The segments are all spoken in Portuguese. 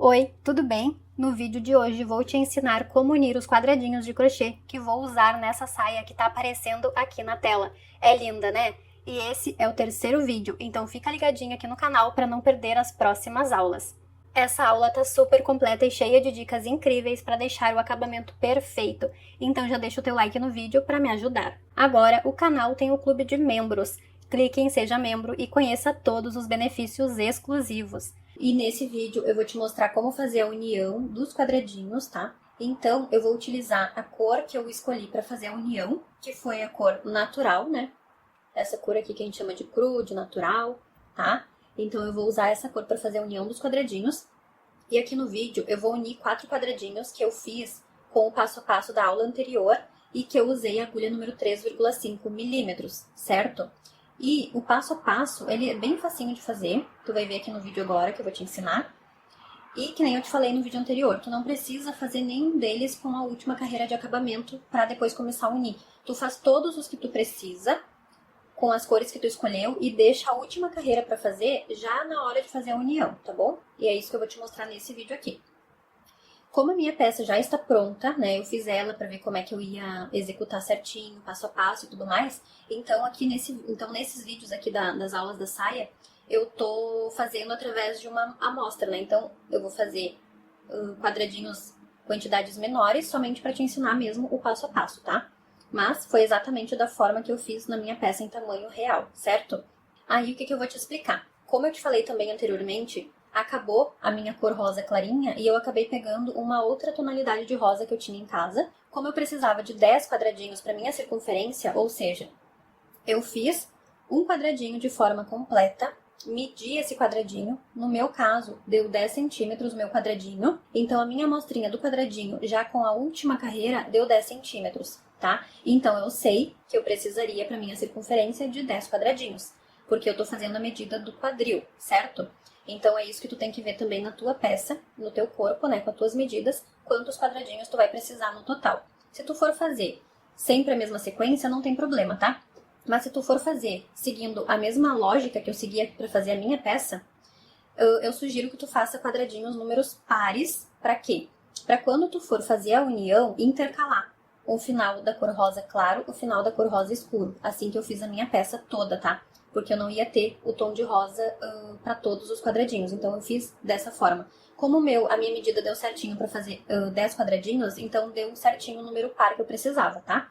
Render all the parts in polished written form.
Oi, tudo bem? No vídeo de hoje vou te ensinar como unir os quadradinhos de crochê que vou usar nessa saia que tá aparecendo aqui na tela. É linda, né? E esse é o terceiro vídeo, então fica ligadinho aqui no canal para não perder as próximas aulas. Essa aula tá super completa e cheia de dicas incríveis para deixar o acabamento perfeito, então já deixa o teu like no vídeo para me ajudar. Agora, o canal tem o clube de membros. Clique em Seja Membro e conheça todos os benefícios exclusivos. E nesse vídeo eu vou te mostrar como fazer a união dos quadradinhos, tá? Então, eu vou utilizar a cor que eu escolhi para fazer a união, que foi a cor natural, né? Essa cor aqui que a gente chama de cru, de natural, tá? Então, eu vou usar essa cor para fazer a união dos quadradinhos. E aqui no vídeo eu vou unir 4 quadradinhos que eu fiz com o passo a passo da aula anterior e que eu usei a agulha número 3,5 milímetros, certo? E o passo a passo, ele é bem facinho de fazer, tu vai ver aqui no vídeo agora que eu vou te ensinar. E que nem eu te falei no vídeo anterior, tu não precisa fazer nenhum deles com a última carreira de acabamento para depois começar a unir. Tu faz todos os que tu precisa, com as cores que tu escolheu, e deixa a última carreira para fazer já na hora de fazer a união, tá bom? E é isso que eu vou te mostrar nesse vídeo aqui. Como a minha peça já está pronta, né, eu fiz ela para ver como é que eu ia executar certinho, passo a passo e tudo mais, então nesses vídeos aqui das aulas da saia, eu tô fazendo através de uma amostra, né, então eu vou fazer quadradinhos, quantidades menores, somente para te ensinar mesmo o passo a passo, tá? Mas foi exatamente da forma que eu fiz na minha peça em tamanho real, certo? Aí o que eu vou te explicar? Como eu te falei também anteriormente, acabou a minha cor rosa clarinha e eu acabei pegando uma outra tonalidade de rosa que eu tinha em casa. Como eu precisava de 10 quadradinhos para minha circunferência, ou seja, eu fiz um quadradinho de forma completa, medi esse quadradinho, no meu caso deu 10 centímetros o meu quadradinho, então a minha amostrinha do quadradinho já com a última carreira deu 10 centímetros, tá? Então eu sei que eu precisaria para minha circunferência de 10 quadradinhos, porque eu tô fazendo a medida do quadril, certo? Então é isso que tu tem que ver também na tua peça, no teu corpo, né, com as tuas medidas, quantos quadradinhos tu vai precisar no total. Se tu for fazer sempre a mesma sequência, não tem problema, tá? Mas se tu for fazer seguindo a mesma lógica que eu segui para fazer a minha peça, eu sugiro que tu faça quadradinhos números pares. Para quê? Para quando tu for fazer a união, intercalar o final da cor rosa claro, o final da cor rosa escuro. Assim que eu fiz a minha peça toda, tá? Porque eu não ia ter o tom de rosa para todos os quadradinhos. Então eu fiz dessa forma. Como a minha medida deu certinho para fazer 10 quadradinhos, então deu certinho o número par que eu precisava, tá?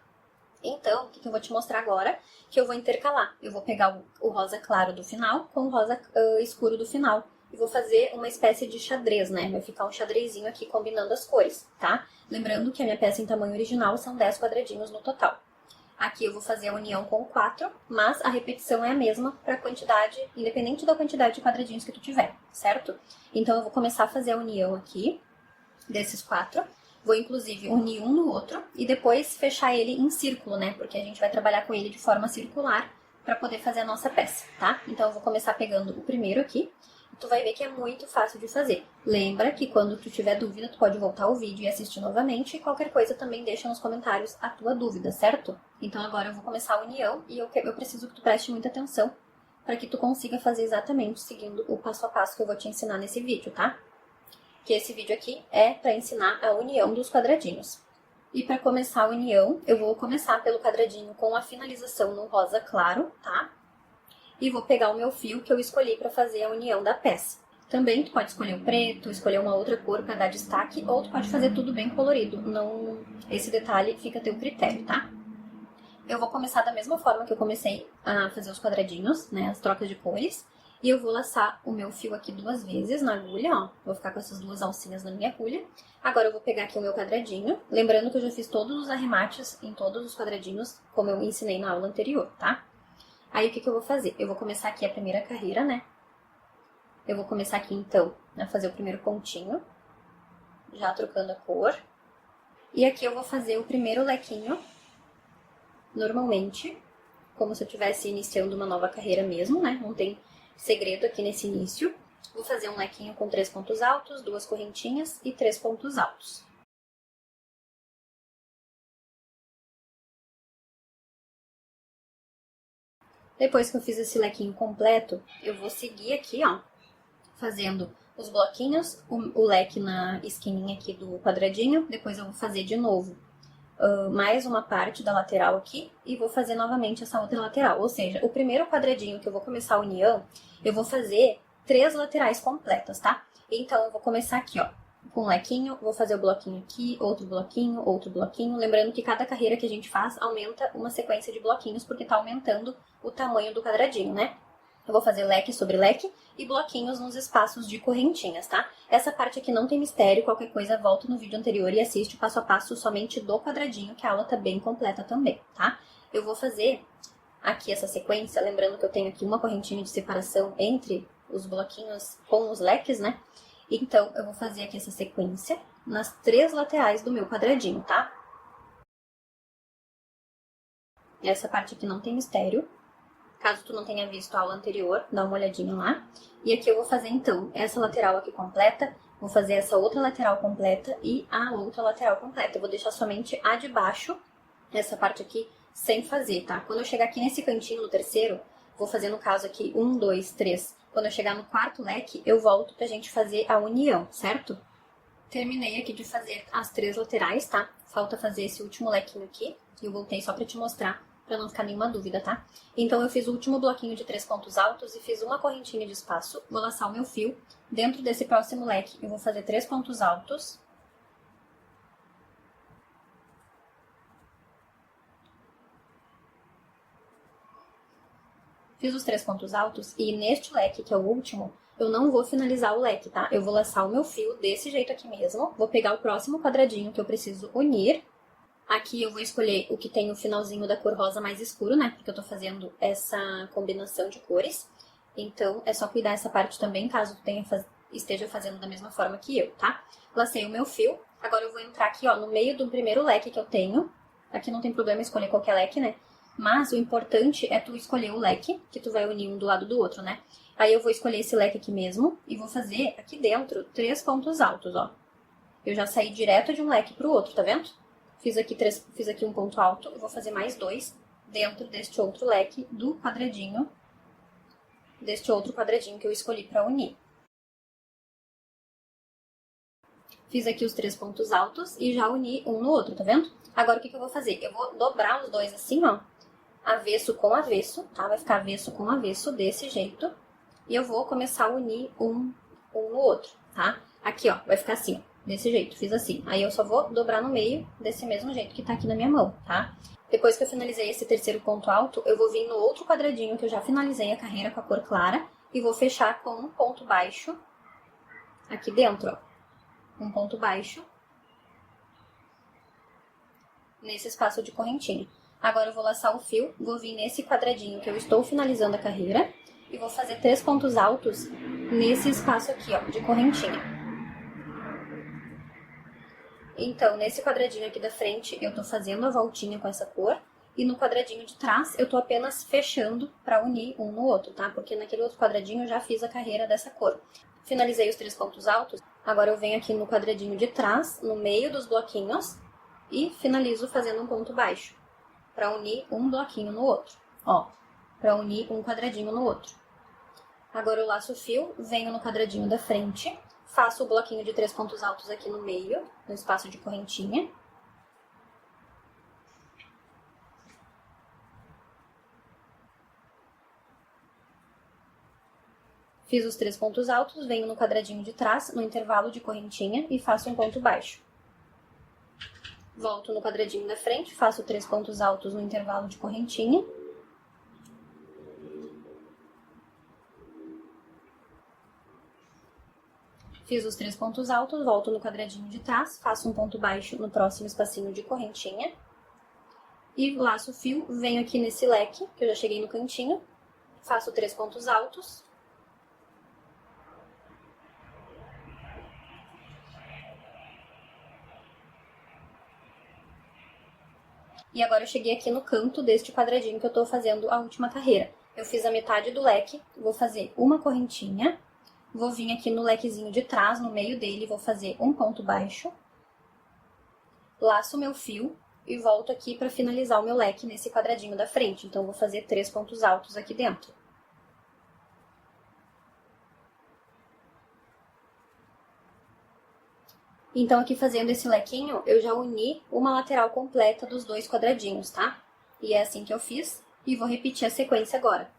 Então, o que eu vou te mostrar agora? Que eu vou intercalar. Eu vou pegar o rosa claro do final com o rosa escuro do final. E vou fazer uma espécie de xadrez, né? Vai ficar um xadrezinho aqui combinando as cores, tá? Lembrando que a minha peça em tamanho original são 10 quadradinhos no total. Aqui eu vou fazer a união com 4, mas a repetição é a mesma para a quantidade, independente da quantidade de quadradinhos que tu tiver, certo? Então eu vou começar a fazer a união aqui desses 4. Vou, inclusive, unir um no outro e depois fechar ele em círculo, né? Porque a gente vai trabalhar com ele de forma circular para poder fazer a nossa peça, tá? Então, eu vou começar pegando o primeiro aqui. E tu vai ver que é muito fácil de fazer. Lembra que quando tu tiver dúvida, tu pode voltar ao vídeo e assistir novamente. E qualquer coisa também deixa nos comentários a tua dúvida, certo? Então, agora eu vou começar a união e eu preciso que tu preste muita atenção para que tu consiga fazer exatamente seguindo o passo a passo que eu vou te ensinar nesse vídeo, tá? Que esse vídeo aqui é para ensinar a união dos quadradinhos. E para começar a união, eu vou começar pelo quadradinho com a finalização no rosa claro, tá? E vou pegar o meu fio que eu escolhi para fazer a união da peça. Também tu pode escolher o preto, escolher uma outra cor para dar destaque, ou tu pode fazer tudo bem colorido. Não, esse detalhe fica a teu critério, tá? Eu vou começar da mesma forma que eu comecei a fazer os quadradinhos, né, as trocas de cores. E eu vou laçar o meu fio aqui 2 vezes na agulha, ó. Vou ficar com essas 2 alcinhas na minha agulha. Agora eu vou pegar aqui o meu quadradinho. Lembrando que eu já fiz todos os arremates em todos os quadradinhos, como eu ensinei na aula anterior, tá? Aí o que eu vou fazer? Eu vou começar aqui a primeira carreira, né? Eu vou começar aqui, então, a fazer o primeiro pontinho. Já trocando a cor. E aqui eu vou fazer o primeiro lequinho, normalmente, como se eu estivesse iniciando uma nova carreira mesmo, né? Não tem segredo aqui nesse início. Vou fazer um lequinho com 3 pontos altos, 2 correntinhas e 3 pontos altos. Depois que eu fiz esse lequinho completo, eu vou seguir aqui, ó, fazendo os bloquinhos, o leque na esquininha aqui do quadradinho, depois eu vou fazer de novo mais uma parte da lateral aqui e vou fazer novamente essa outra lateral. Ou seja, o primeiro quadradinho que eu vou começar a união, eu vou fazer 3 laterais completas, tá? Então, eu vou começar aqui, ó, com um lequinho, vou fazer o bloquinho aqui, outro bloquinho. Lembrando que cada carreira que a gente faz aumenta uma sequência de bloquinhos, porque tá aumentando o tamanho do quadradinho, né? Eu vou fazer leque sobre leque e bloquinhos nos espaços de correntinhas, tá? Essa parte aqui não tem mistério, qualquer coisa volta no vídeo anterior e assiste o passo a passo somente do quadradinho, que a aula tá bem completa também, tá? Eu vou fazer aqui essa sequência, lembrando que eu tenho aqui uma correntinha de separação entre os bloquinhos com os leques, né? Então, eu vou fazer aqui essa sequência nas 3 laterais do meu quadradinho, tá? Essa parte aqui não tem mistério. Caso tu não tenha visto a aula anterior, dá uma olhadinha lá. E aqui eu vou fazer, então, essa lateral aqui completa, vou fazer essa outra lateral completa e a outra lateral completa. Eu vou deixar somente a de baixo, essa parte aqui, sem fazer, tá? Quando eu chegar aqui nesse cantinho, no terceiro, vou fazer, no caso aqui, 1, 2, 3. Quando eu chegar no quarto leque, eu volto pra gente fazer a união, certo? Terminei aqui de fazer as 3 laterais, tá? Falta fazer esse último lequinho aqui. E eu voltei só pra te mostrar, pra não ficar nenhuma dúvida, tá? Então, eu fiz o último bloquinho de 3 pontos altos e fiz uma correntinha de espaço. Vou laçar o meu fio. Dentro desse próximo leque, eu vou fazer 3 pontos altos. Fiz os 3 pontos altos e neste leque, que é o último, eu não vou finalizar o leque, tá? Eu vou laçar o meu fio desse jeito aqui mesmo. Vou pegar o próximo quadradinho que eu preciso unir. Aqui eu vou escolher o que tem o finalzinho da cor rosa mais escuro, né? Porque eu tô fazendo essa combinação de cores. Então, é só cuidar essa parte também, caso tu esteja fazendo da mesma forma que eu, tá? Lacei o meu fio. Agora eu vou entrar aqui, ó, no meio do primeiro leque que eu tenho. Aqui não tem problema escolher qualquer leque, né? Mas o importante é tu escolher o leque, que tu vai unir um do lado do outro, né? Aí eu vou escolher esse leque aqui mesmo e vou fazer aqui dentro 3 pontos altos, ó. Eu já saí direto de um leque pro outro, tá vendo? Fiz aqui um ponto alto, eu vou fazer mais 2 dentro deste outro leque do quadradinho, deste outro quadradinho que eu escolhi pra unir. Fiz aqui os 3 pontos altos e já uni um no outro, tá vendo? Agora o que eu vou fazer? Eu vou dobrar os dois assim, ó, avesso com avesso, tá? Vai ficar avesso com avesso, desse jeito. E eu vou começar a unir um no outro, tá? Aqui, ó, vai ficar assim, ó, desse jeito, fiz assim. Aí eu só vou dobrar no meio desse mesmo jeito que tá aqui na minha mão, tá? Depois que eu finalizei esse terceiro ponto alto, eu vou vir no outro quadradinho que eu já finalizei a carreira com a cor clara e vou fechar com um ponto baixo aqui dentro, ó. Um ponto baixo nesse espaço de correntinha. Agora eu vou laçar o fio, vou vir nesse quadradinho que eu estou finalizando a carreira e vou fazer 3 pontos altos nesse espaço aqui, ó, de correntinha. Então, nesse quadradinho aqui da frente, eu tô fazendo a voltinha com essa cor e no quadradinho de trás, eu tô apenas fechando pra unir um no outro, tá? Porque naquele outro quadradinho eu já fiz a carreira dessa cor. Finalizei os 3 pontos altos, agora eu venho aqui no quadradinho de trás, no meio dos bloquinhos e finalizo fazendo um ponto baixo pra unir um bloquinho no outro, ó, pra unir um quadradinho no outro. Agora eu laço o fio, venho no quadradinho da frente, faço o bloquinho de 3 pontos altos aqui no meio, no espaço de correntinha. Fiz os 3 pontos altos, venho no quadradinho de trás, no intervalo de correntinha e faço um ponto baixo. Volto no quadradinho da frente, faço 3 pontos altos no intervalo de correntinha. Fiz os 3 pontos altos, volto no quadradinho de trás, faço um ponto baixo no próximo espacinho de correntinha. E laço o fio, venho aqui nesse leque, que eu já cheguei no cantinho, faço 3 pontos altos. E agora eu cheguei aqui no canto deste quadradinho que eu tô fazendo a última carreira. Eu fiz a metade do leque, vou fazer uma correntinha, vou vir aqui no lequezinho de trás, no meio dele, vou fazer um ponto baixo, laço o meu fio e volto aqui pra finalizar o meu leque nesse quadradinho da frente. Então, vou fazer 3 pontos altos aqui dentro. Então, aqui fazendo esse lequinho, eu já uni uma lateral completa dos dois quadradinhos, tá? E é assim que eu fiz, e vou repetir a sequência agora.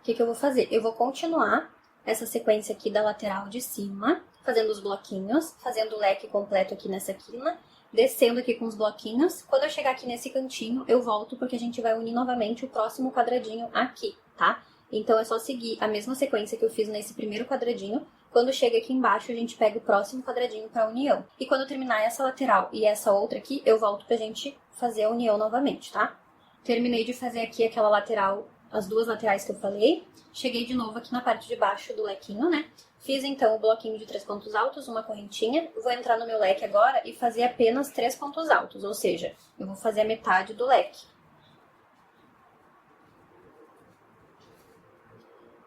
O que eu vou fazer? Eu vou continuar essa sequência aqui da lateral de cima, fazendo os bloquinhos, fazendo o leque completo aqui nessa quina, descendo aqui com os bloquinhos. Quando eu chegar aqui nesse cantinho, eu volto porque a gente vai unir novamente o próximo quadradinho aqui, tá? Então, é só seguir a mesma sequência que eu fiz nesse primeiro quadradinho. Quando chega aqui embaixo, a gente pega o próximo quadradinho para união. E quando eu terminar essa lateral e essa outra aqui, eu volto pra gente fazer a união novamente, tá? Terminei de fazer aqui aquela lateral, as duas laterais que eu falei. Cheguei de novo aqui na parte de baixo do lequinho, né? Fiz então o bloquinho de 3 pontos altos, uma correntinha. Vou entrar no meu leque agora e fazer apenas 3 pontos altos, ou seja, eu vou fazer a metade do leque.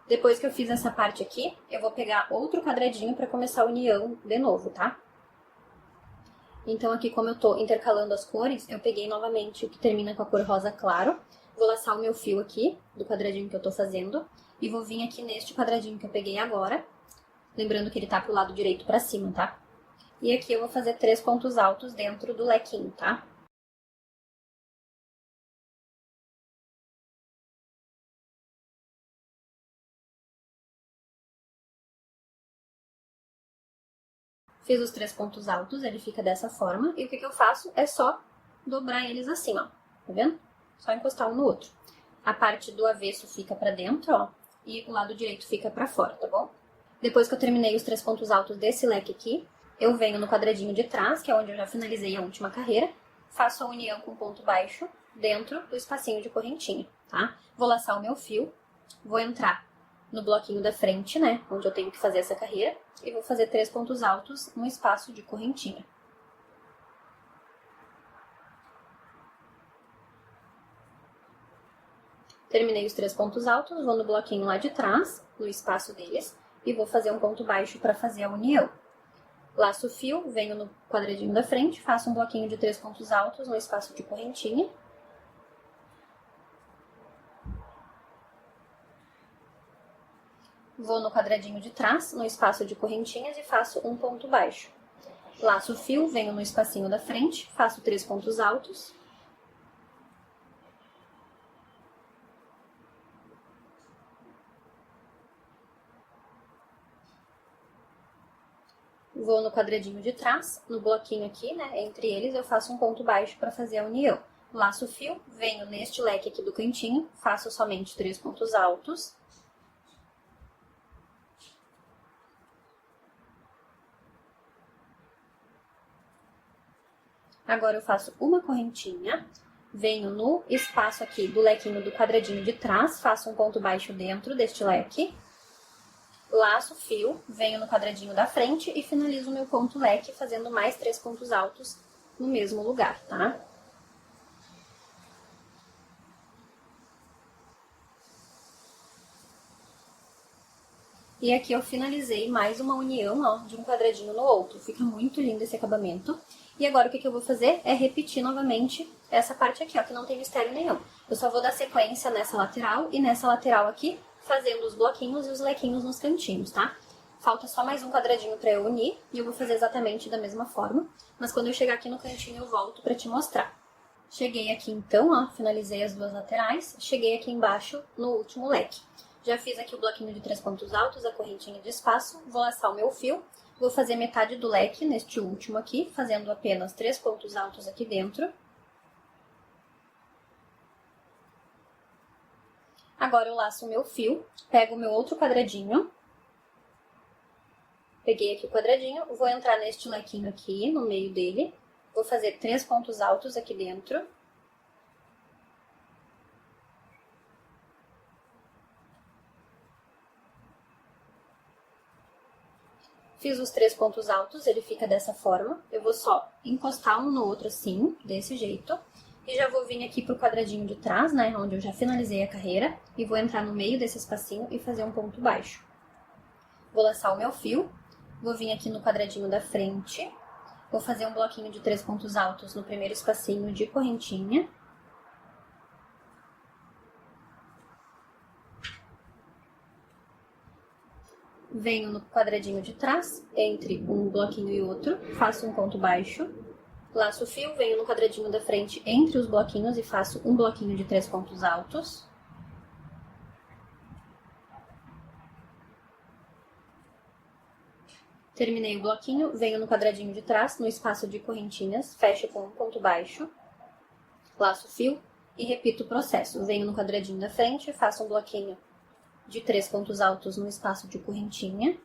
Depois que eu fiz essa parte aqui, eu vou pegar outro quadradinho para começar a união de novo, tá? Então aqui, como eu tô intercalando as cores, eu peguei novamente o que termina com a cor rosa claro. Vou laçar o meu fio aqui, do quadradinho que eu tô fazendo, e vou vir aqui neste quadradinho que eu peguei agora. Lembrando que ele tá pro lado direito pra cima, tá? E aqui eu vou fazer 3 pontos altos dentro do lequinho, tá? Fiz os 3 pontos altos, ele fica dessa forma. E o que eu faço é só dobrar eles assim, ó. Tá vendo? Só encostar um no outro. A parte do avesso fica pra dentro, ó. E o lado direito fica pra fora, tá bom? Depois que eu terminei os 3 pontos altos desse leque aqui, eu venho no quadradinho de trás, que é onde eu já finalizei a última carreira. Faço a união com ponto baixo dentro do espacinho de correntinha, tá? Vou laçar o meu fio, vou entrar no bloquinho da frente, né, onde eu tenho que fazer essa carreira, e vou fazer 3 pontos altos no espaço de correntinha. Terminei os 3 pontos altos, vou no bloquinho lá de trás, no espaço deles, e vou fazer um ponto baixo para fazer a união. Laço o fio, venho no quadradinho da frente, faço um bloquinho de 3 pontos altos no espaço de correntinha. Vou no quadradinho de trás, no espaço de correntinhas, e faço um ponto baixo. Laço o fio, venho no espacinho da frente, faço 3 pontos altos. Vou no quadradinho de trás, no bloquinho aqui, né, entre eles, eu faço um ponto baixo para fazer a união. Laço o fio, venho neste leque aqui do cantinho, faço somente 3 pontos altos. Agora eu faço uma correntinha, venho no espaço aqui do lequinho do quadradinho de trás, faço um ponto baixo dentro deste leque. Laço o fio, venho no quadradinho da frente e finalizo o meu ponto leque fazendo mais 3 pontos altos no mesmo lugar, tá? E aqui eu finalizei mais uma união, ó, de um quadradinho no outro. Fica muito lindo esse acabamento. E agora o que eu vou fazer é repetir novamente essa parte aqui, ó, que não tem mistério nenhum. Eu só vou dar sequência nessa lateral e nessa lateral aqui, fazendo os bloquinhos e os lequinhos nos cantinhos, tá? Falta só mais um quadradinho pra eu unir, e eu vou fazer exatamente da mesma forma. Mas quando eu chegar aqui no cantinho, eu volto pra te mostrar. Cheguei aqui então, ó, finalizei as duas laterais, cheguei aqui embaixo no último leque. Já fiz aqui o bloquinho de 3 pontos altos, a correntinha de espaço, vou laçar o meu fio, vou fazer metade do leque neste último aqui, fazendo apenas 3 pontos altos aqui dentro. Agora eu laço o meu fio, pego o meu outro quadradinho, peguei aqui o quadradinho, vou entrar neste lequinho aqui, no meio dele, vou fazer 3 pontos altos aqui dentro. Fiz os 3 pontos altos, ele fica dessa forma. Eu vou só encostar um no outro assim, desse jeito. E já vou vir aqui pro quadradinho de trás, né, onde eu já finalizei a carreira. E vou entrar no meio desse espacinho e fazer um ponto baixo. Vou laçar o meu fio. Vou vir aqui no quadradinho da frente. Vou fazer um bloquinho de 3 pontos altos no primeiro espacinho de correntinha. venho no quadradinho de trás, entre um bloquinho e outro, faço um ponto baixo, laço o fio, venho no quadradinho da frente entre os bloquinhos e faço um bloquinho de 3 pontos altos. Terminei o bloquinho, venho no quadradinho de trás, no espaço de correntinhas, fecho com um ponto baixo, laço o fio e repito o processo. Venho no quadradinho da frente, faço um bloquinho de 3 pontos altos no espaço de correntinha.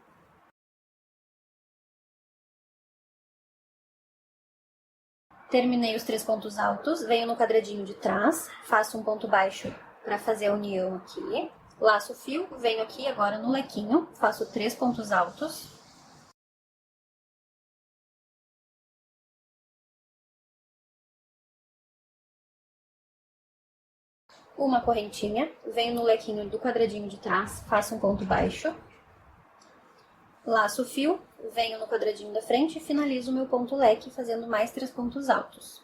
Terminei os 3 pontos altos, venho no quadradinho de trás, faço um ponto baixo para fazer a união aqui. Laço o fio, venho aqui agora no lequinho, faço 3 pontos altos. Uma correntinha, venho no lequinho do quadradinho de trás, faço um ponto baixo. Laço o fio, venho no quadradinho da frente e finalizo o meu ponto leque fazendo mais 3 pontos altos.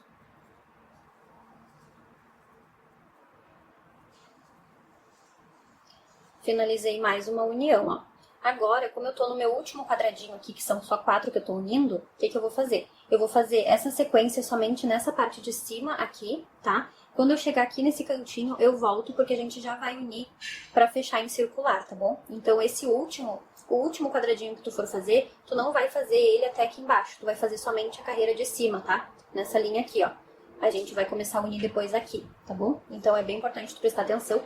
Finalizei mais uma união, ó. Agora, como eu tô no meu último quadradinho aqui, que são só 4 que eu tô unindo, o que eu vou fazer? Eu vou fazer essa sequência somente nessa parte de cima aqui, tá? Quando eu chegar aqui nesse cantinho, eu volto, porque a gente já vai unir pra fechar em circular, tá bom? Então, o último quadradinho que tu for fazer, tu não vai fazer ele até aqui embaixo, tu vai fazer somente a carreira de cima, tá? Nessa linha aqui, ó. A gente vai começar a unir depois aqui, tá bom? Então, é bem importante tu prestar atenção,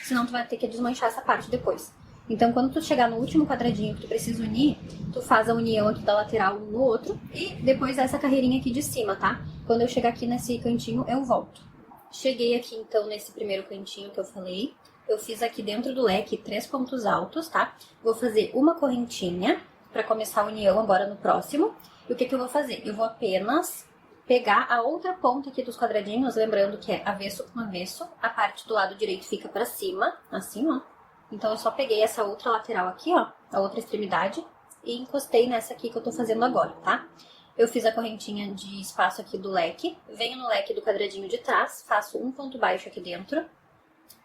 senão tu vai ter que desmanchar essa parte depois. Então, quando tu chegar no último quadradinho que tu precisa unir, tu faz a união aqui da lateral um no outro e depois essa carreirinha aqui de cima, tá? Quando eu chegar aqui nesse cantinho, eu volto. Cheguei aqui, então, nesse primeiro cantinho que eu falei. Eu fiz aqui dentro do leque 3 pontos altos, tá? Vou fazer uma correntinha pra começar a união agora no próximo. E o que eu vou fazer? Eu vou apenas pegar a outra ponta aqui dos quadradinhos, lembrando que é avesso com avesso. A parte do lado direito fica pra cima, assim, ó. Então, eu só peguei essa outra lateral aqui, ó, a outra extremidade, e encostei nessa aqui que eu tô fazendo agora, tá? Eu fiz a correntinha de espaço aqui do leque, venho no leque do quadradinho de trás, faço um ponto baixo aqui dentro,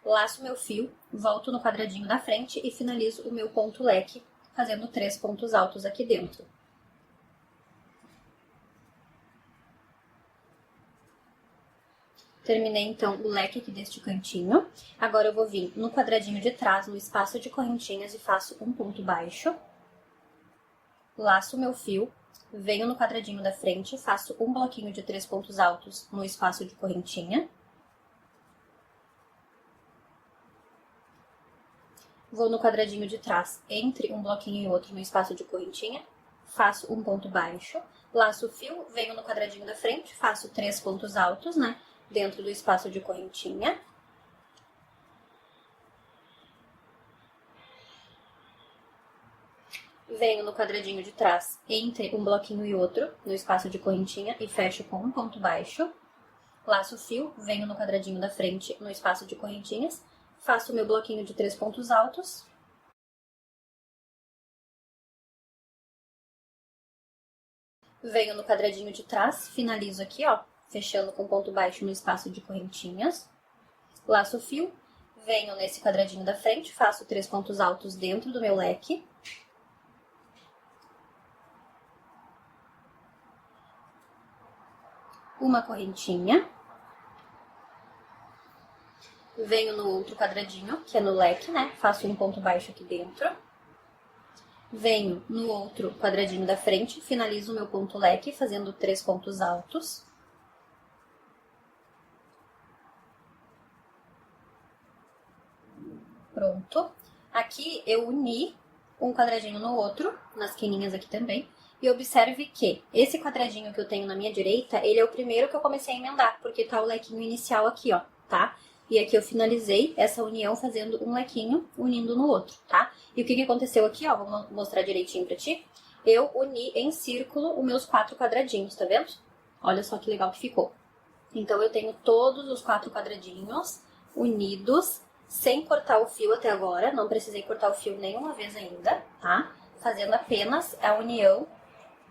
laço meu fio, volto no quadradinho da frente e finalizo o meu ponto leque, fazendo 3 pontos altos aqui dentro. Terminei, então, o leque aqui deste cantinho. Agora, eu vou vir no quadradinho de trás, no espaço de correntinhas, e faço um ponto baixo. Laço o meu fio, venho no quadradinho da frente, faço um bloquinho de 3 pontos altos no espaço de correntinha. Vou no quadradinho de trás, entre um bloquinho e outro no espaço de correntinha, faço um ponto baixo. Laço o fio, venho no quadradinho da frente, faço 3 pontos altos, né? Dentro do espaço de correntinha. Venho no quadradinho de trás, entre um bloquinho e outro, no espaço de correntinha, e fecho com um ponto baixo. Laço o fio, venho no quadradinho da frente, no espaço de correntinhas, faço o meu bloquinho de 3 pontos altos. Venho no quadradinho de trás, finalizo aqui, ó, fechando com ponto baixo no espaço de correntinhas. Laço o fio, venho nesse quadradinho da frente, faço 3 pontos altos dentro do meu leque. Uma correntinha. Venho no outro quadradinho, que é no leque, né? Faço um ponto baixo aqui dentro. Venho no outro quadradinho da frente, finalizo o meu ponto leque, fazendo 3 pontos altos. Pronto. Aqui eu uni um quadradinho no outro, nas quininhas aqui também. E observe que esse quadradinho que eu tenho na minha direita, ele é o primeiro que eu comecei a emendar, porque tá o lequinho inicial aqui, ó, tá? E aqui eu finalizei essa união fazendo um lequinho unindo no outro, tá? E o que aconteceu aqui, ó, vou mostrar direitinho pra ti. Eu uni em círculo os meus 4 quadradinhos, tá vendo? Olha só que legal que ficou. Então, eu tenho todos os 4 quadradinhos unidos, sem cortar o fio até agora. Não precisei cortar o fio nenhuma vez ainda, tá? Fazendo apenas a união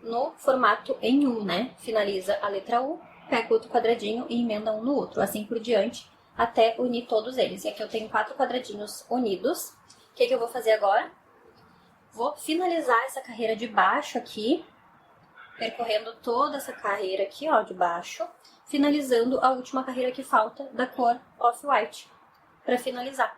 no formato em U, né? Finaliza a letra U, pega outro quadradinho e emenda um no outro, assim por diante, até unir todos eles. E aqui eu tenho 4 quadradinhos unidos. O que eu vou fazer agora? Vou finalizar essa carreira de baixo aqui, percorrendo toda essa carreira aqui, ó, de baixo, finalizando a última carreira que falta da cor Off-White, para finalizar.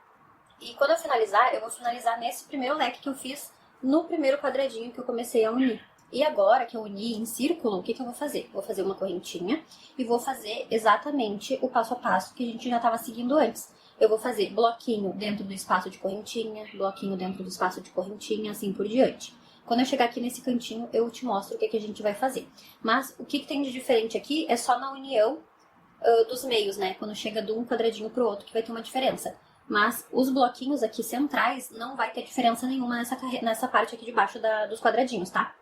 E quando eu finalizar, eu vou finalizar nesse primeiro leque que eu fiz no primeiro quadradinho que eu comecei a unir. E agora que eu uni em círculo, o que eu vou fazer? Vou fazer uma correntinha e vou fazer exatamente o passo a passo que a gente já estava seguindo antes. Eu vou fazer bloquinho dentro do espaço de correntinha, bloquinho dentro do espaço de correntinha, assim por diante. Quando eu chegar aqui nesse cantinho, eu te mostro o que a gente vai fazer. Mas o que tem de diferente aqui é só na união dos meios, né? Quando chega de um quadradinho pro outro que vai ter uma diferença. Mas os bloquinhos aqui centrais não vai ter diferença nenhuma nessa parte aqui de baixo dos quadradinhos, tá?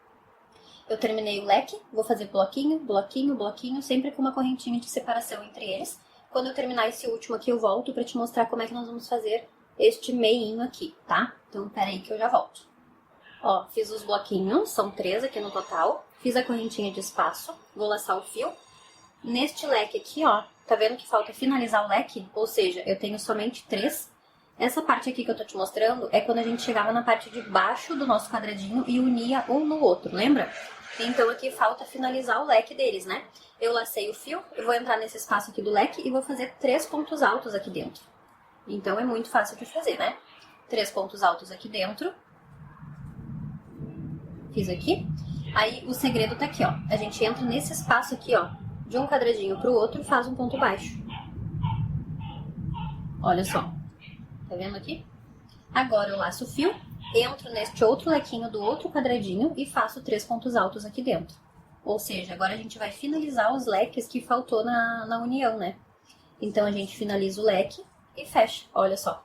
Eu terminei o leque, vou fazer bloquinho, bloquinho, bloquinho, sempre com uma correntinha de separação entre eles. Quando eu terminar esse último aqui, eu volto pra te mostrar como é que nós vamos fazer este meinho aqui, tá? Então, pera aí que eu já volto. Ó, fiz os bloquinhos, são 3 aqui no total. Fiz a correntinha de espaço, vou laçar o fio. Neste leque aqui, ó, tá vendo que falta finalizar o leque? Ou seja, eu tenho somente 3. Essa parte aqui que eu tô te mostrando é quando a gente chegava na parte de baixo do nosso quadradinho e unia um no outro, lembra? Então aqui falta finalizar o leque deles, né? Eu lacei o fio, eu vou entrar nesse espaço aqui do leque e vou fazer 3 pontos altos aqui dentro. Então é muito fácil de fazer, né? 3 pontos altos aqui dentro. Fiz aqui. Aí o segredo tá aqui, ó. A gente entra nesse espaço aqui, ó, de um quadradinho pro outro e faz um ponto baixo. Olha só. Tá vendo aqui? Agora eu laço o fio, entro neste outro lequinho do outro quadradinho e faço 3 pontos altos aqui dentro. Ou seja, agora a gente vai finalizar os leques que faltou na união, né? Então a gente finaliza o leque e fecha, olha só.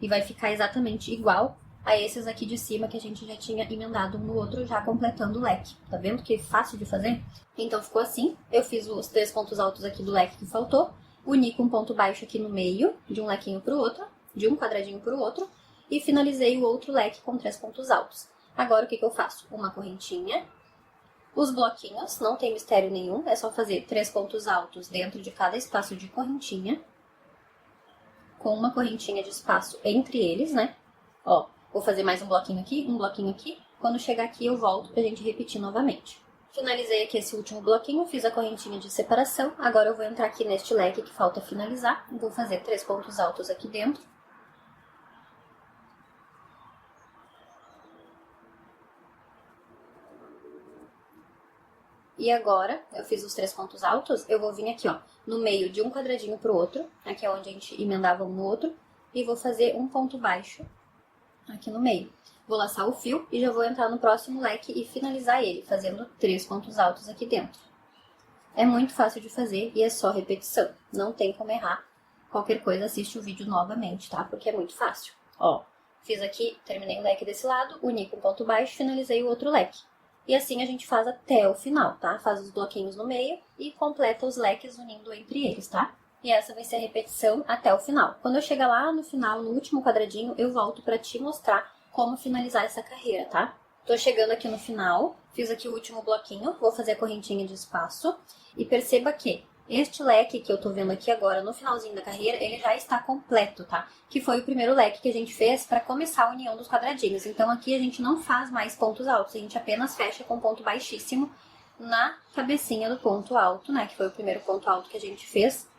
E vai ficar exatamente igual a esses aqui de cima que a gente já tinha emendado um no outro, já completando o leque. Tá vendo que é fácil de fazer? Então ficou assim, eu fiz os 3 pontos altos aqui do leque que faltou, uni com um ponto baixo aqui no meio, de um lequinho pro outro, de um quadradinho pro outro, e finalizei o outro leque com 3 pontos altos. Agora o que eu faço? Uma correntinha, os bloquinhos, não tem mistério nenhum, é só fazer 3 pontos altos dentro de cada espaço de correntinha, com uma correntinha de espaço entre eles, né? Ó, vou fazer mais um bloquinho aqui, quando chegar aqui eu volto pra gente repetir novamente. Finalizei aqui esse último bloquinho, fiz a correntinha de separação, agora eu vou entrar aqui neste leque que falta finalizar, vou fazer 3 pontos altos aqui dentro. E agora, eu fiz os 3 pontos altos, eu vou vir aqui, ó, no meio de um quadradinho pro outro, aqui é onde a gente emendava um no outro, e vou fazer um ponto baixo aqui no meio. Vou laçar o fio e já vou entrar no próximo leque e finalizar ele, fazendo 3 pontos altos aqui dentro. É muito fácil de fazer e é só repetição, não tem como errar. Qualquer coisa, assiste o vídeo novamente, tá? Porque é muito fácil. Ó, fiz aqui, terminei o leque desse lado, uni com ponto baixo, finalizei o outro leque. E assim a gente faz até o final, tá? Faz os bloquinhos no meio e completa os leques unindo entre eles, tá? E essa vai ser a repetição até o final. Quando eu chegar lá no final, no último quadradinho, eu volto pra te mostrar como finalizar essa carreira, tá? Tô chegando aqui no final, fiz aqui o último bloquinho, vou fazer a correntinha de espaço. E perceba que este leque que eu tô vendo aqui agora, no finalzinho da carreira, ele já está completo, tá? Que foi o primeiro leque que a gente fez para começar a união dos quadradinhos. Então aqui a gente não faz mais pontos altos, a gente apenas fecha com ponto baixíssimo na cabecinha do ponto alto, né? Que foi o primeiro ponto alto que a gente fez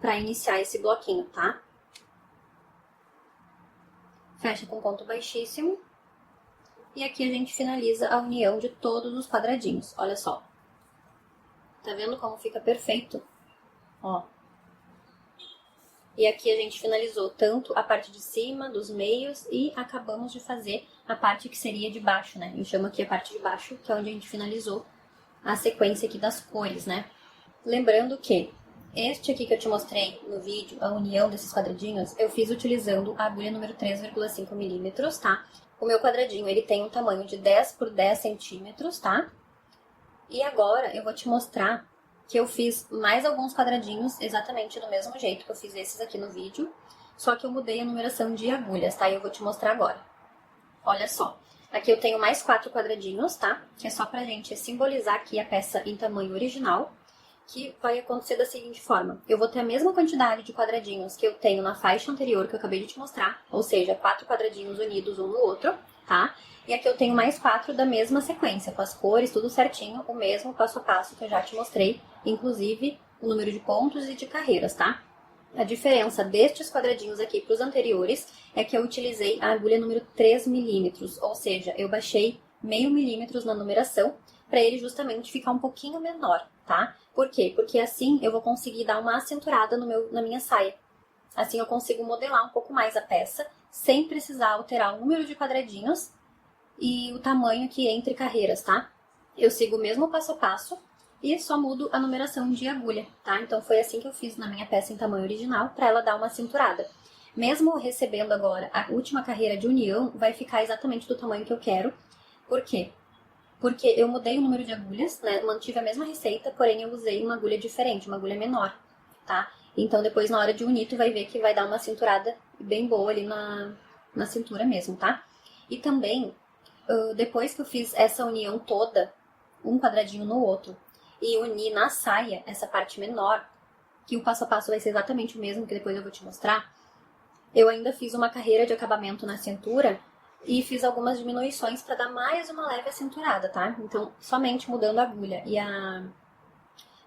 para iniciar esse bloquinho, tá? Fecha com ponto baixíssimo. E aqui a gente finaliza a união de todos os quadradinhos, olha só. Tá vendo como fica perfeito? Ó. E aqui a gente finalizou tanto a parte de cima, dos meios, e acabamos de fazer a parte que seria de baixo, né? Eu chamo aqui a parte de baixo, que é onde a gente finalizou a sequência aqui das cores, né? Lembrando que este aqui que eu te mostrei no vídeo, a união desses quadradinhos, eu fiz utilizando a agulha número 3,5 milímetros, tá? O meu quadradinho, ele tem um tamanho de 10 por 10 centímetros, tá? E agora eu vou te mostrar que eu fiz mais alguns quadradinhos exatamente do mesmo jeito que eu fiz esses aqui no vídeo, só que eu mudei a numeração de agulhas, tá? E eu vou te mostrar agora. Olha só, aqui eu tenho mais 4 quadradinhos, tá? Que é só pra gente simbolizar aqui a peça em tamanho original, que vai acontecer da seguinte forma. Eu vou ter a mesma quantidade de quadradinhos que eu tenho na faixa anterior que eu acabei de te mostrar, ou seja, 4 quadradinhos unidos um no outro, tá? E aqui eu tenho mais 4 da mesma sequência, com as cores, tudo certinho, o mesmo passo a passo que eu já te mostrei, inclusive o número de pontos e de carreiras, tá? A diferença destes quadradinhos aqui para os anteriores é que eu utilizei a agulha número 3 milímetros, ou seja, eu baixei meio milímetros na numeração para ele justamente ficar um pouquinho menor, tá? Por quê? Porque assim eu vou conseguir dar uma acinturada na minha saia. Assim eu consigo modelar um pouco mais a peça, sem precisar alterar o número de quadradinhos e o tamanho aqui entre carreiras, tá? Eu sigo o mesmo passo a passo e só mudo a numeração de agulha, tá? Então foi assim que eu fiz na minha peça em tamanho original, para ela dar uma cinturada. Mesmo recebendo agora a última carreira de união, vai ficar exatamente do tamanho que eu quero. Por quê? Porque eu mudei o número de agulhas, né? Mantive a mesma receita, porém eu usei uma agulha diferente, uma agulha menor, tá? Então depois na hora de unir, tu vai ver que vai dar uma cinturada bem boa ali na cintura mesmo, tá? E também, depois que eu fiz essa união toda, um quadradinho no outro, e unir na saia essa parte menor, que o passo a passo vai ser exatamente o mesmo, que depois eu vou te mostrar, eu ainda fiz uma carreira de acabamento na cintura e fiz algumas diminuições para dar mais uma leve acinturada, tá? Então, somente mudando a agulha e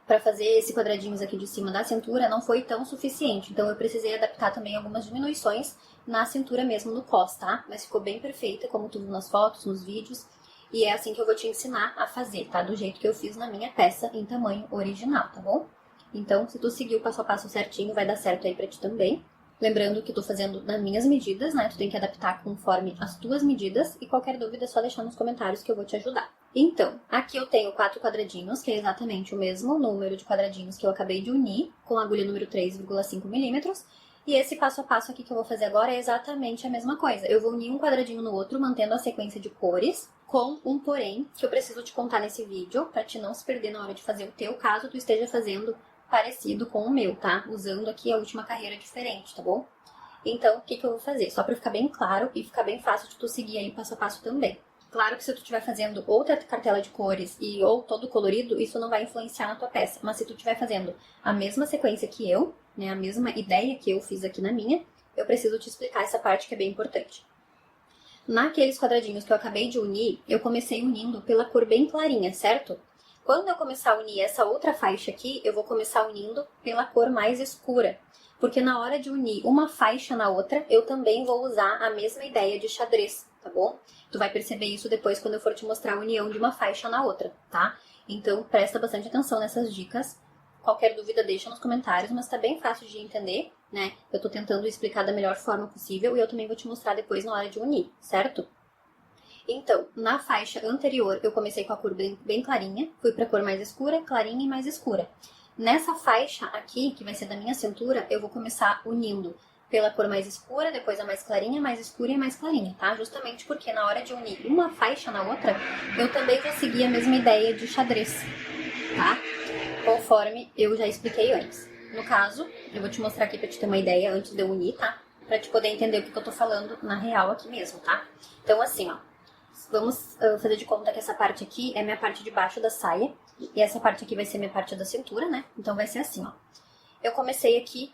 para fazer esse quadradinhos aqui de cima da cintura não foi tão suficiente. Então, eu precisei adaptar também algumas diminuições na cintura mesmo, no cos, tá? Mas ficou bem perfeita, como tu viu nas fotos, nos vídeos. E é assim que eu vou te ensinar a fazer, tá? Do jeito que eu fiz na minha peça em tamanho original, tá bom? Então, se tu seguir o passo a passo certinho, vai dar certo aí pra ti também. Lembrando que eu tô fazendo nas minhas medidas, né? Tu tem que adaptar conforme as tuas medidas. E qualquer dúvida é só deixar nos comentários que eu vou te ajudar. Então, aqui eu tenho 4 quadradinhos, que é exatamente o mesmo número de quadradinhos que eu acabei de unir, com a agulha número 3,5 milímetros. E esse passo a passo aqui que eu vou fazer agora é exatamente a mesma coisa. Eu vou unir um quadradinho no outro, mantendo a sequência de cores, com um porém, que eu preciso te contar nesse vídeo, pra te não se perder na hora de fazer o teu, caso tu esteja fazendo parecido com o meu, tá? Usando aqui a última carreira diferente, tá bom? Então, o que eu vou fazer? Só pra ficar bem claro e ficar bem fácil de tu seguir aí passo a passo também. Claro que se tu estiver fazendo outra cartela de cores ou todo colorido, isso não vai influenciar na tua peça. Mas se tu estiver fazendo a mesma sequência que eu, né, a mesma ideia que eu fiz aqui na minha, eu preciso te explicar essa parte que é bem importante. Naqueles quadradinhos que eu acabei de unir, eu comecei unindo pela cor bem clarinha, certo? Quando eu começar a unir essa outra faixa aqui, eu vou começar unindo pela cor mais escura. Porque na hora de unir uma faixa na outra, eu também vou usar a mesma ideia de xadrez, tá bom? Tu vai perceber isso depois quando eu for te mostrar a união de uma faixa na outra, tá? Então, presta bastante atenção nessas dicas. Qualquer dúvida deixa nos comentários, mas tá bem fácil de entender, né? Eu tô tentando explicar da melhor forma possível e eu também vou te mostrar depois na hora de unir, certo? Então, na faixa anterior, eu comecei com a cor bem clarinha, fui pra cor mais escura, clarinha e mais escura. Nessa faixa aqui, que vai ser da minha cintura, eu vou começar unindo pela cor mais escura, depois a mais clarinha, mais escura e mais clarinha, tá? Justamente porque na hora de unir uma faixa na outra, eu também vou seguir a mesma ideia de xadrez, tá? Conforme eu já expliquei antes. No caso, eu vou te mostrar aqui pra te ter uma ideia antes de eu unir, tá? Pra te poder entender o que eu tô falando na real aqui mesmo, tá? Então, assim, ó. Vamos fazer de conta que essa parte aqui é minha parte de baixo da saia. E essa parte aqui vai ser minha parte da cintura, né? Então vai ser assim, ó. Eu comecei aqui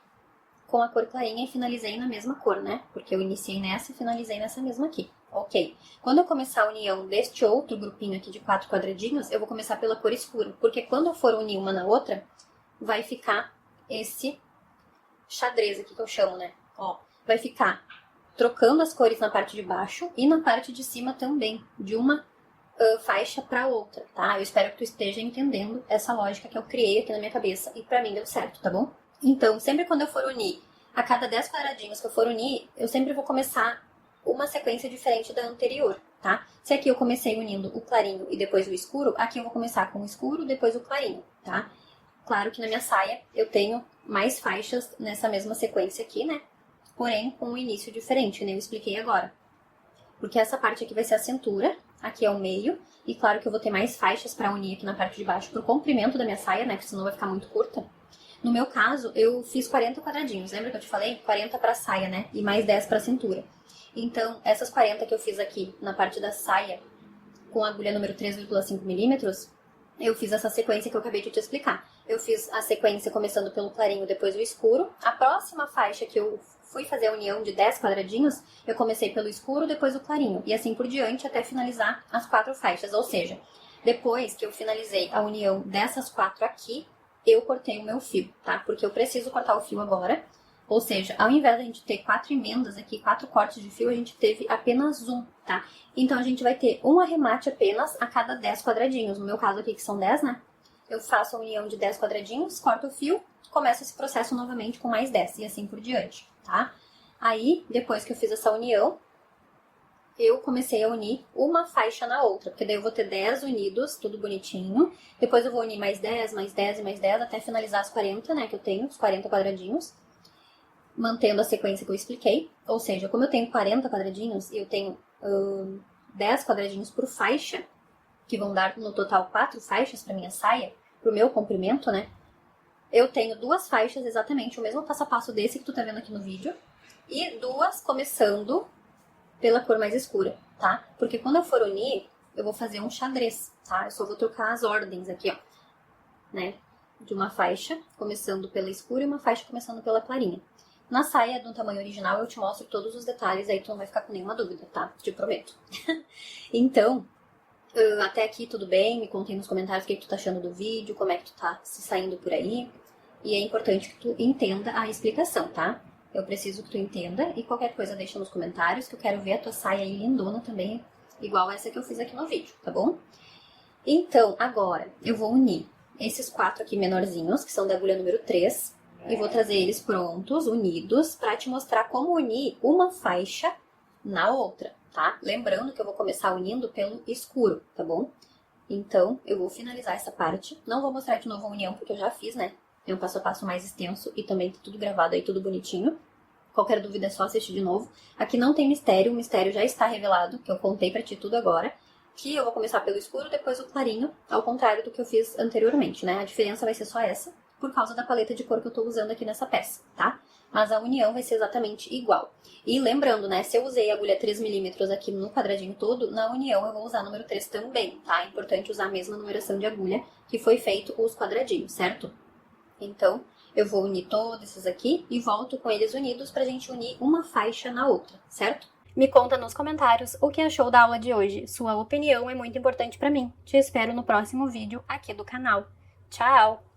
com a cor clarinha e finalizei na mesma cor, né? Porque eu iniciei nessa e finalizei nessa mesma aqui. Ok. Quando eu começar a união deste outro grupinho aqui de 4 quadradinhos, eu vou começar pela cor escura. Porque quando eu for unir uma na outra, vai ficar esse xadrez aqui que eu chamo, né? Ó, vai ficar trocando as cores na parte de baixo e na parte de cima também, de uma faixa para outra, tá? Eu espero que tu esteja entendendo essa lógica que eu criei aqui na minha cabeça e pra mim deu certo, tá bom? Então, sempre quando eu for unir, a cada 10 quadradinhos que eu for unir, eu sempre vou começar uma sequência diferente da anterior, tá? Se aqui eu comecei unindo o clarinho e depois o escuro, aqui eu vou começar com o escuro, depois o clarinho, tá? Claro que na minha saia eu tenho mais faixas nessa mesma sequência aqui, né? Porém, com um início diferente, né? Eu expliquei agora. Porque essa parte aqui vai ser a cintura, aqui é o meio, e claro que eu vou ter mais faixas pra unir aqui na parte de baixo pro comprimento da minha saia, né? Porque senão vai ficar muito curta. No meu caso, eu fiz 40 quadradinhos, lembra que eu te falei? 40 pra saia, né? E mais 10 pra cintura. Então, essas 40 que eu fiz aqui na parte da saia, com a agulha número 3,5 milímetros, eu fiz essa sequência que eu acabei de te explicar. Eu fiz a sequência começando pelo clarinho, depois o escuro. A próxima faixa que eu fui fazer a união de 10 quadradinhos, eu comecei pelo escuro, depois o clarinho, e assim por diante até finalizar as 4 faixas. Ou seja, depois que eu finalizei a união dessas 4 aqui, eu cortei o meu fio, tá? Porque eu preciso cortar o fio agora. Ou seja, ao invés de a gente ter 4 emendas aqui, 4 cortes de fio, a gente teve apenas um, tá? Então, a gente vai ter um arremate apenas a cada 10 quadradinhos. No meu caso aqui, que são 10, né? Eu faço a união de 10 quadradinhos, corto o fio, começo esse processo novamente com mais 10 e assim por diante, tá? Aí, depois que eu fiz essa união, eu comecei a unir uma faixa na outra, porque daí eu vou ter 10 unidos, tudo bonitinho. Depois eu vou unir mais 10, mais 10 e mais 10, até finalizar as 40, né, que eu tenho, os 40 quadradinhos. Mantendo a sequência que eu expliquei. Ou seja, como eu tenho 40 quadradinhos e eu tenho 10 quadradinhos por faixa, que vão dar no total 4 faixas para minha saia, pro meu comprimento, né? Eu tenho 2 faixas, exatamente o mesmo passo a passo desse que tu tá vendo aqui no vídeo, e 2 começando pela cor mais escura, tá? Porque quando eu for unir, eu vou fazer um xadrez, tá? Eu só vou trocar as ordens aqui, ó, né? De uma faixa começando pela escura e uma faixa começando pela clarinha. Na saia do tamanho original eu te mostro todos os detalhes, aí tu não vai ficar com nenhuma dúvida, tá? Te prometo. Então, até aqui tudo bem? Me conta aí nos comentários o que tu tá achando do vídeo, como é que tu tá se saindo por aí. E é importante que tu entenda a explicação, tá? Eu preciso que tu entenda e qualquer coisa deixa nos comentários, que eu quero ver a tua saia aí lindona também, igual essa que eu fiz aqui no vídeo, tá bom? Então, agora eu vou unir esses 4 aqui menorzinhos, que são da agulha número 3, e vou trazer eles prontos, unidos, pra te mostrar como unir uma faixa na outra, tá? Lembrando que eu vou começar unindo pelo escuro, tá bom? Então, eu vou finalizar essa parte. Não vou mostrar de novo a união, porque eu já fiz, né? É um passo a passo mais extenso e também tá tudo gravado aí, tudo bonitinho. Qualquer dúvida é só assistir de novo. Aqui não tem mistério, o mistério já está revelado, que eu contei pra ti tudo agora. Que eu vou começar pelo escuro, depois o clarinho, ao contrário do que eu fiz anteriormente, né? A diferença vai ser só essa, por causa da paleta de cor que eu tô usando aqui nessa peça, tá? Mas a união vai ser exatamente igual. E lembrando, né, se eu usei a agulha 3mm aqui no quadradinho todo, na união eu vou usar número 3 também, tá? É importante usar a mesma numeração de agulha que foi feito os quadradinhos, certo? Então, eu vou unir todos esses aqui e volto com eles unidos pra gente unir uma faixa na outra, certo? Me conta nos comentários o que achou da aula de hoje. Sua opinião é muito importante pra mim. Te espero no próximo vídeo aqui do canal. Tchau!